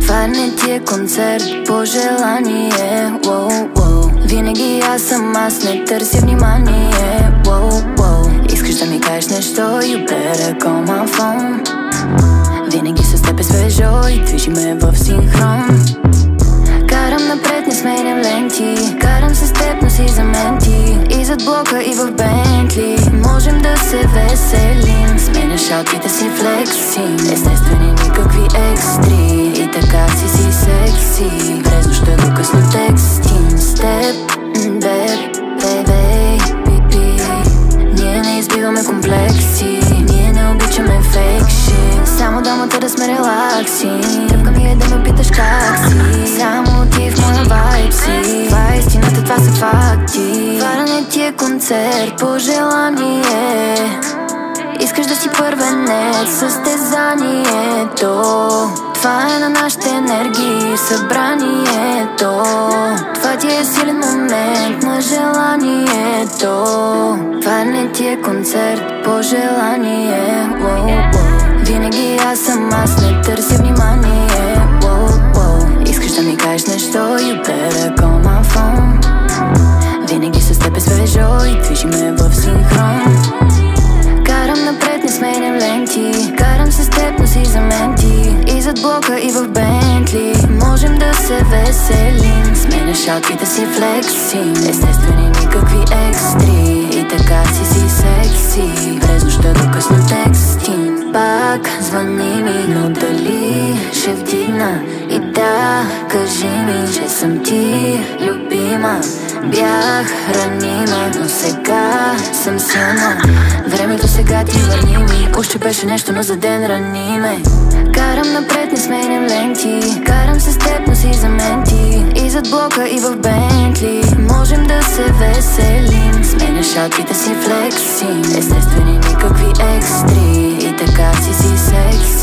Това не ти е концерт по желание, воу, воу. Винаги аз съм, аз не търся внимание, воу, воу. Искаш да ми кажеш нещо, you better call my phone. Винаги с теб е свежо и движи ме в синхрон. Карам напред, не сменям ленти. Карам се с теб, но си за менти. И зад блока, и в Бентли. Можем да се веселим. Сменяш аутфита си флексим. Естествени никакви екстри. И така си секси. През нощта до късно текстим с теб, беб, бебе, пипи. Ние не избиваме комплекси. Ние не обичаме фейк шит. Само дамата да сме релакси. Тръпка ми е да ме питаш как си. Само ти в моя вайб си. Това е истината, това са факти. Това не ти е концерт по желание. Искаш да си първенец, състезанието. Това е на нашите енергии, събранието. Това ти е силен момент на желанието. Това не ти е концерт по желание, воу, воу. Винаги аз съм, аз не търся внимание, воу, воу. Искаш да ми кажеш нещо, you better call my phone. Винаги с теб е свежо и движи ме в синхрон. Карам напред, не сменям ленти. Карам се с теб, но си за менти. И зад блока, и в Бентли. Можем да се веселим. Сменяш аутфита си флексим. Естествени никакви екстри. И така си секси. През нощта до късно текстим. Пак звъни ми, но дали ще вдигна? И да, кажи ми, че съм ти любима. Бях ранима, но сега съм силна. Времето сега ти върни ми. Уж че беше нещо, но за ден рани ме. Карам напред, не сменям ленти. Карам се с теб, но си за менти. И зад блока, и в Бентли. Можем да се веселим. Сменяш аутфита си флексим. Естествени никакви екстри. И така си секси.